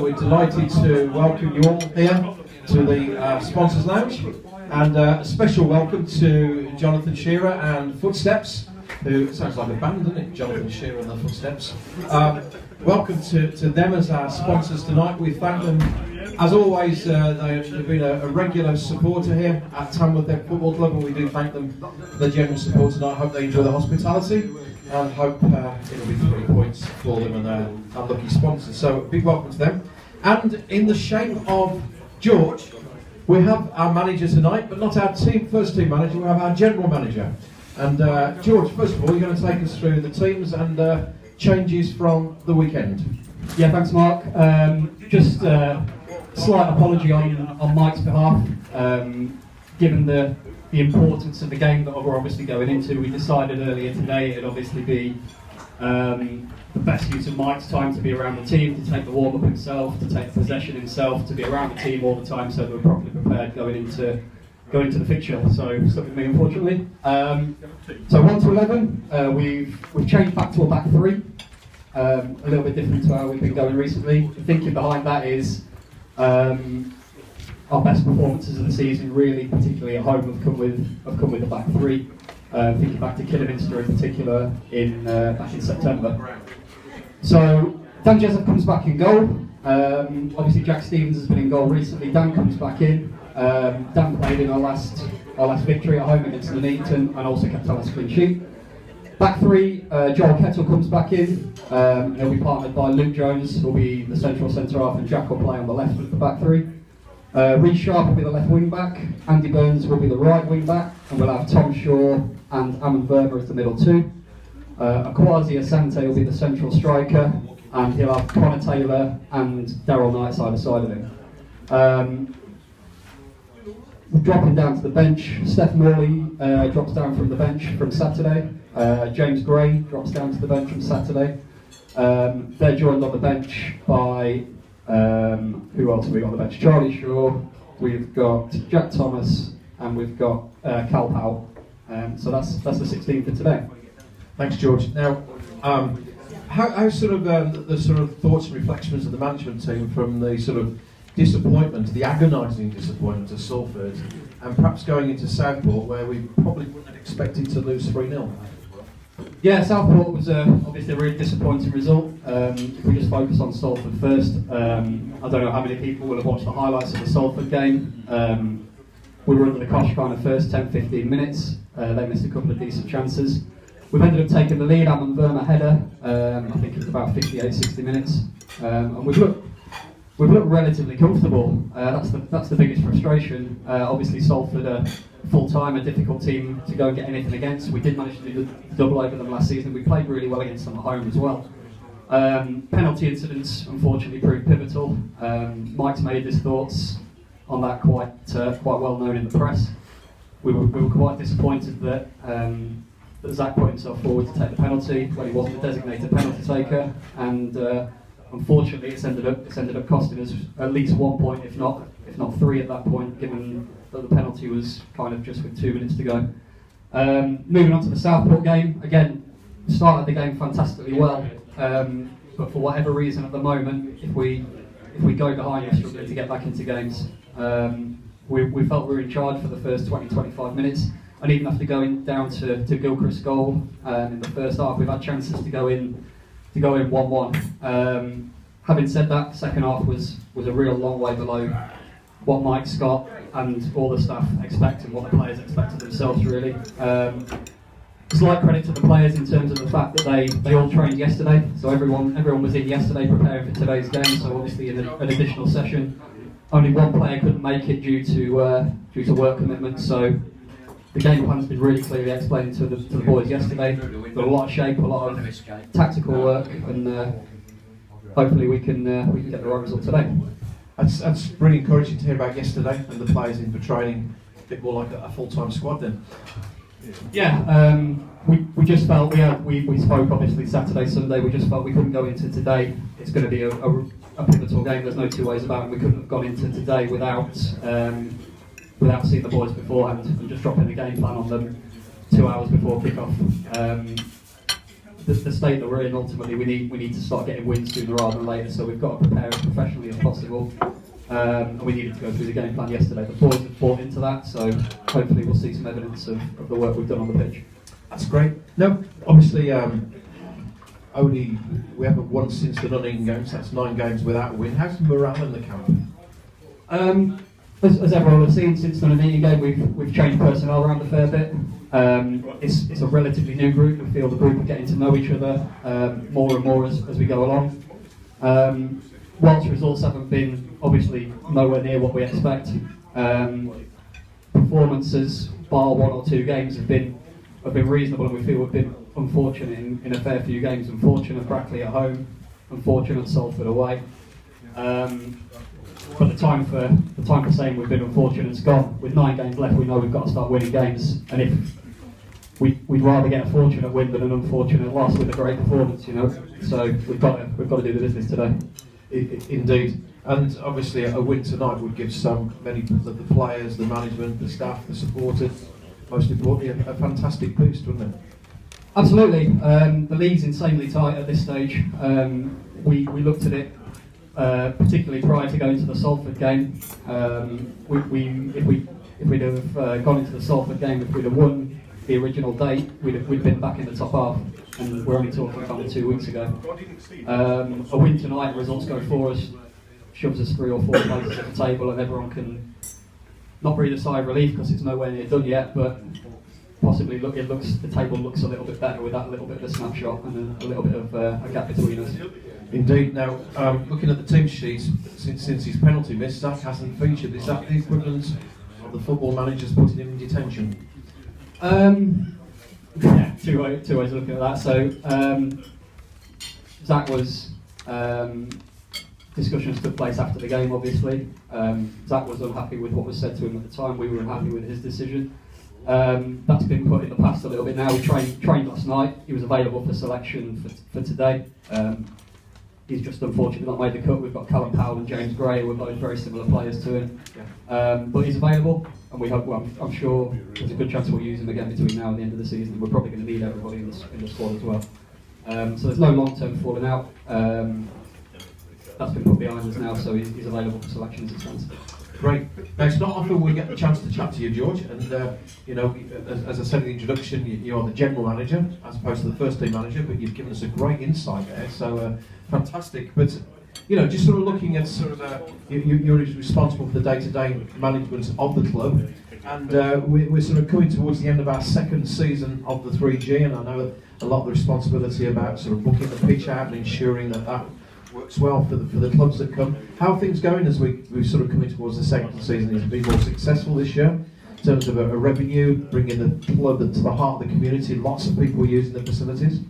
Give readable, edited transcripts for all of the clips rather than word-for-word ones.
we're delighted to welcome you all here to the Sponsors Lounge, and a special welcome to Jonathan Shearer and Footsteps, who sounds like a band, doesn't it? Jonathan Shearer and the Footsteps. Welcome to them as our sponsors tonight. We thank them, as always. They've been a regular supporter here at Tamworth Football Club, and we do thank them for their general support tonight. Hope they enjoy the hospitality, and hope it'll be 3 points for them and our lucky sponsors. So a big welcome to them. And in the shape of George, we have our manager tonight, but not our first team manager. We have our general manager. And George, first of all, you're going to take us through the teams and changes from the weekend. Yeah, thanks, Mark. Just a slight apology on Mike's behalf. Given the importance of the game that we're obviously going into, we decided earlier today it'd obviously be the best use of Mike's time to be around the team, to take the warm-up himself, to take possession himself, to be around the team all the time so that we're properly prepared going into the fixture. So stuck with me, unfortunately. So 1 to 11, we've changed back to a back three. A little bit different to how we've been going recently. The thinking behind that is our best performances of the season, really, particularly at home, have come with a back three. Thinking back to Kidderminster in particular back in September. So Dan Jessup comes back in goal. Obviously Jack Stevens has been in goal recently. Dan comes back in. Dan played in our last victory at home against Nuneaton and also kept our last clean sheet. Back three, Joel Kettle comes back in. He'll be partnered by Luke Jones, who'll be the central centre half, and Jack will play on the left of the back three. Reece Sharp will be the left wing back. Andy Burns will be the right wing back, and we'll have Tom Shaw and Ammon Verma as the middle two. Akwasi Asante will be the central striker, and he'll have Connor Taylor and Daryl Knight either side of him. Dropping down to the bench, Steph Morley drops down from the bench from Saturday. James Gray drops down to the bench from Saturday. They're joined on the bench by, who else have we got on the bench? Charlie Shaw, we've got Jack Thomas, and we've got Cal Powell. So that's the 16 for today. Thanks, George. Now, how sort of the sort of thoughts and reflections of the management team from the sort of disappointment, the agonising disappointment of Salford, and perhaps going into Southport, where we probably wouldn't have expected to lose 3-0? Yeah, Southport was obviously a really disappointing result. If we just focus on Salford first, I don't know how many people will have watched the highlights of the Salford game. We were under the cosh kind of first 10-15 minutes. They missed a couple of decent chances. We've ended up taking the lead. Ammon Verma header, I think it was about 58-60 minutes, and we've looked relatively comfortable. That's the biggest frustration. Obviously Salford are full-time, a difficult team to go and get anything against. We did manage to do the double over them last season. We played really well against them at home as well. Penalty incidents unfortunately proved pivotal. Mike's made his thoughts on that quite well known in the press. We were quite disappointed that Zach put himself forward to take the penalty when he wasn't a designated penalty taker, and unfortunately it's ended up costing us at least 1 point, if not 3 at that point, given that the penalty was kind of just with 2 minutes to go. Moving on to the Southport game, again, started the game fantastically well, but for whatever reason at the moment, if we go behind, we're struggling to get back into games. We felt we were in charge for the first 20-25 minutes, and even after going down to Gilchrist's goal in the first half, we've had chances to go in 1-1. Having said that, the second half was a real long way below what Mike Scott and all the staff expect and what the players expect of themselves, really. Slight credit to the players in terms of the fact that they all trained yesterday, so everyone was in yesterday preparing for today's game. So obviously in an additional session, only one player couldn't make it due to work commitments. So the game plan's been really clearly explained to the boys yesterday. Got a lot of shape, a lot of tactical work, and hopefully we can get the right result today. That's really encouraging to hear about yesterday, and the players in for training a bit more like a full-time squad then. Yeah, we just felt we spoke obviously Saturday, Sunday. We just felt we couldn't go into today. It's going to be a pivotal game. There's no two ways about it. We couldn't have gone into today without seeing the boys beforehand and just dropping the game plan on them 2 hours before kick-off. the state that we're in, ultimately we need to start getting wins sooner rather than later. So we've got to prepare as professionally as possible. And we needed to go through the game plan yesterday. The boys have bought into that, so hopefully we'll see some evidence of the work we've done on the pitch. That's great. No, obviously, we haven't won since the Nunning games. That's 9 games without a win. How's the morale in the camp? As everyone will have seen since the Nunning game, we've changed personnel around a fair bit. It's a relatively new group. We feel the group are getting to know each other more and more as we go along. Whilst results haven't been obviously nowhere near what we expect, performances, bar 1 or 2 games, have been reasonable, and we feel we've been unfortunate in a fair few games. Unfortunate Brackley at home, unfortunate Salford away. But the time for saying we've been unfortunate is gone. With 9 games left, we know we've got to start winning games, and if we'd rather get a fortunate win than an unfortunate loss with a great performance, you know. So we've got to do the business today. Indeed, and obviously a win tonight would give many of the players, the management, the staff, the supporters, most importantly, a fantastic boost, wouldn't it? Absolutely. The league's insanely tight at this stage. We looked at it particularly prior to going to the Salford game. If we'd have gone into the Salford game, if we'd have won the original date, we'd been back in the top half. And we're only talking about 2 weeks ago. A win tonight, results go for us, shoves us 3 or 4 places at the table, and everyone can not breathe a sigh of relief because it's nowhere near done yet, but possibly the table looks a little bit better with that little bit of a snapshot and a little bit of a gap between us. Indeed. Now, looking at the team sheets, since his penalty miss, Zach hasn't featured. Is that the equivalent of the football managers putting him in detention? Yeah, two ways of looking at that. So, Zach was discussions took place after the game. Obviously, Zach was unhappy with what was said to him at the time. We were unhappy with his decision. That's been put in the past a little bit now. We trained last night. He was available for selection for today. He's just unfortunately not made the cut. We've got Callum Powell and James Gray. We're both very similar players to him. But he's available, and we hope. Well, I'm sure there's a good chance we'll use him again between now and the end of the season. We're probably going to need everybody in the squad as well. So there's no long-term falling out. That's been put behind us now, so he's available for selection as it stands. Great. Now, it's not often we get the chance to chat to you, George, and you know, as I said in the introduction, you are the general manager as opposed to the first team manager, but you've given us a great insight there, so fantastic. But you know, just sort of looking at sort of you're responsible for the day-to-day management of the club, and we're sort of coming towards the end of our 2nd season of the 3G, and I know a lot of the responsibility about sort of booking the pitch out and ensuring that works well for the clubs that come. How are things going as we're sort of coming towards the 2nd season? Has it been more successful this year in terms of a revenue, bringing the club to the heart of the community, lots of people using the facilities?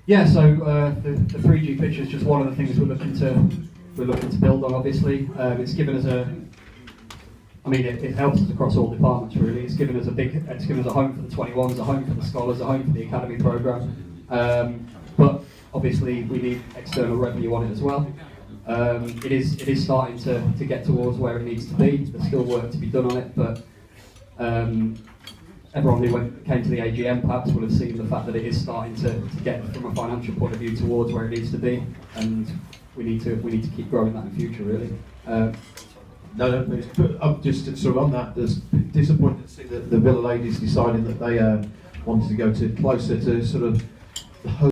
Yeah, so the 3G pitch is just one of the things we're looking to build on. Obviously, it's given us it helps us across all departments really. It's given us a home for the 21s, a home for the scholars, a home for the academy programme. But obviously, we need external revenue on it as well. It is starting to get towards where it needs to be. There's still work to be done on it, but everyone who came to the AGM perhaps will have seen the fact that it is starting to get from a financial point of view towards where it needs to be, and we need to keep growing that in future really. No, I'm just sort of on that. There's disappointed to see that the Villa ladies deciding that they wanted to go closer to sort of the home